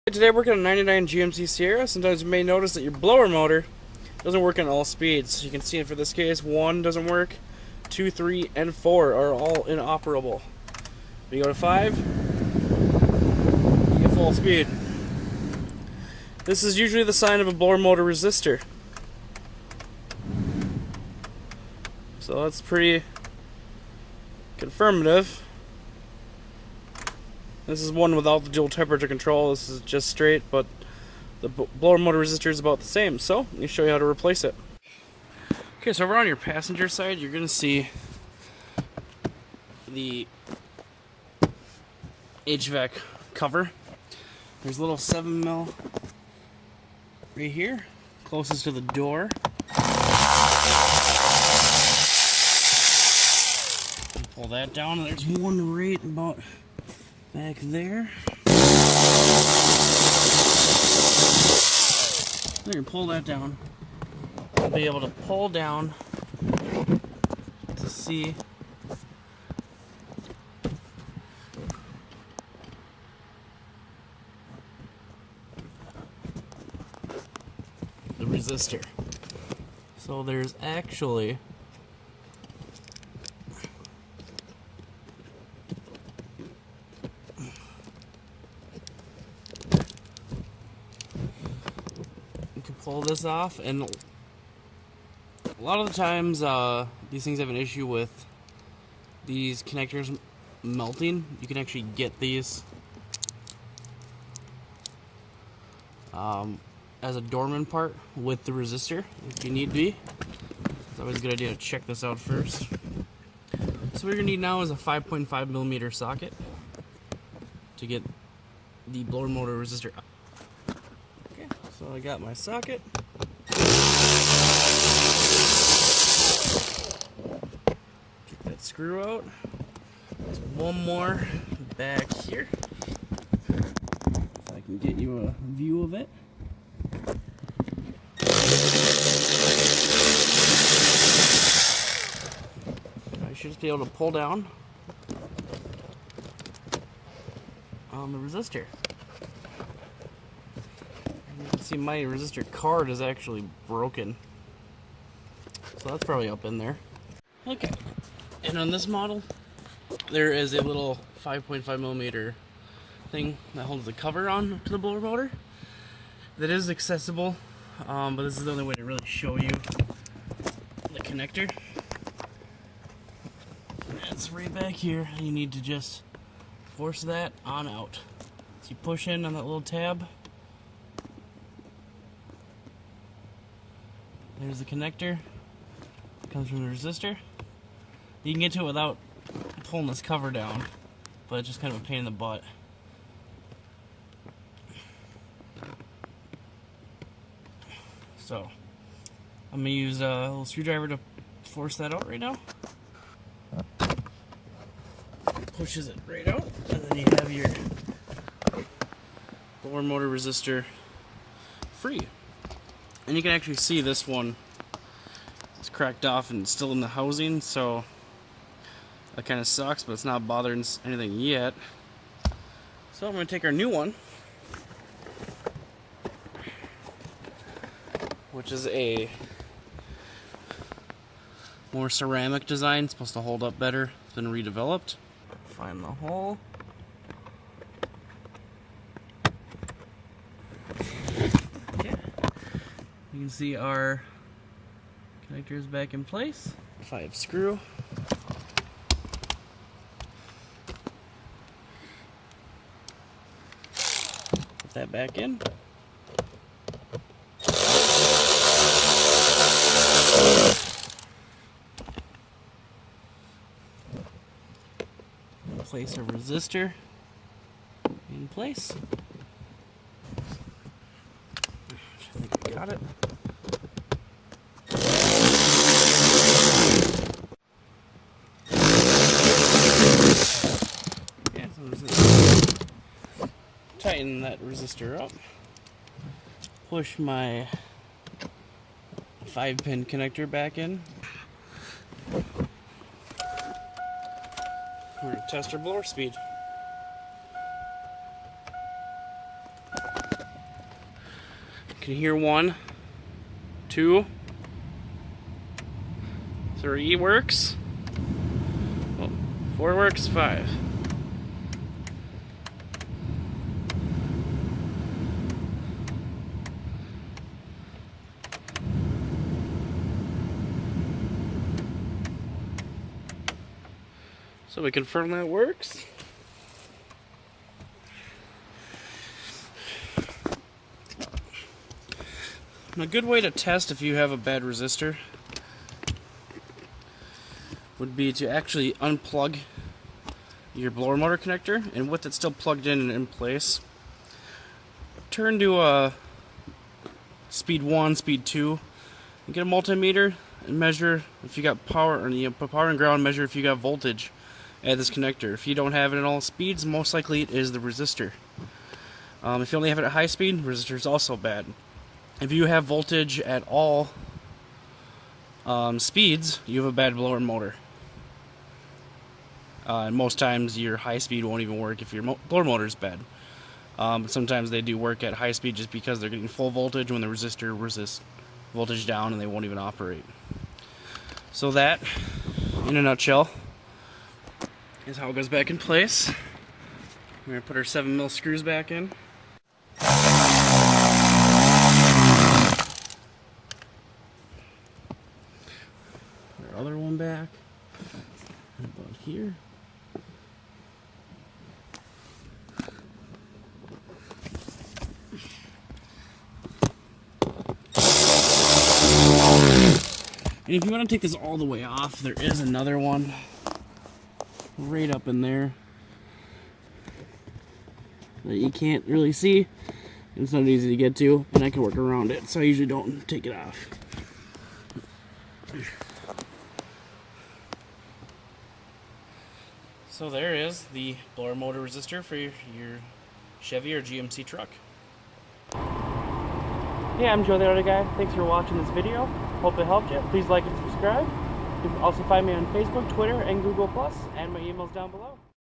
Today we're working on a 99 GMC Sierra. Sometimes you may notice that your blower motor doesn't work on all speeds. You can see it for this case, 1 doesn't work, 2, 3, and 4 are all inoperable. When you go to 5, you get full speed. This is usually the sign of a blower motor resistor. So that's pretty confirmative. This is one without the dual temperature control. This is just straight, but the blower motor resistor is about the same. So let me show you how to replace it. Okay, so over on your passenger side, you're going to see the HVAC cover. There's a little 7mm right here, closest to the door. Pull that down. There's one right about back there. Then you pull that down. You'll be able to pull down to see the resistor. So there's actually pull this off, and a lot of the times these things have an issue with these connectors melting. You can actually get these as a dormant part with the resistor if you need be. It's always a good idea to check this out first. So what you're going to need now is a 5.5mm socket to get the blower motor resistor up. So I got my socket. Get that screw out. There's one more back here. If I can get you a view of it. I should just be able to pull down on the resistor. You can see my resistor card is actually broken. So that's probably up in there. Okay. And on this model, there is a little 5.5mm thing that holds the cover on to the blower motor. That is accessible, but this is the only way to really show you the connector. It's right back here. You need to just force that on out. So you push in on that little tab. There's the connector. It comes from the resistor. You can get to it without pulling this cover down, but it's just kind of a pain in the butt. So, I'm going to use a little screwdriver to force that out right now. Pushes it right out, and then you have your blower motor resistor free. And you can actually see this one is cracked off and still in the housing, so that kind of sucks, but it's not bothering anything yet. So I'm going to take our new one, which is a more ceramic design. It's supposed to hold up better. It's been redeveloped. Find the hole. You can see our connector is back in place. 5 screw. Put that back in. Place a resistor in place. I think I got it. Yeah, so I'm just gonna tighten that resistor up. Push my 5-pin connector back in. We're going to test our blower speed. Can hear 1, 2, 3 works. Oh, 4 works, 5. So we confirm that works. And a good way to test if you have a bad resistor would be to actually unplug your blower motor connector, and with it still plugged in and in place, turn to speed 1, speed 2, and get a multimeter and measure if you got power, or put power and ground, measure if you got voltage at this connector. If you don't have it at all speeds, most likely it is the resistor. If you only have it at high speed, resistor is also bad. If you have voltage at all speeds, you have a bad blower motor. And most times your high speed won't even work if your blower motor is bad. But sometimes they do work at high speed just because they're getting full voltage when the resistor resists voltage down and they won't even operate. So that, in a nutshell, is how it goes back in place. We're going to put our 7mm screws back in. Put our other one back. About here. And if you want to take this all the way off, there is another one right up in there that you can't really see. It's not easy to get to, and I can work around it, so I usually don't take it off. So there is the blower motor resistor for your Chevy or GMC truck. Yeah, I'm Joe the Auto Guy. Thanks for watching this video. Hope it helped you. Please like and subscribe. You can also find me on Facebook, Twitter, and Google+, and my email's down below.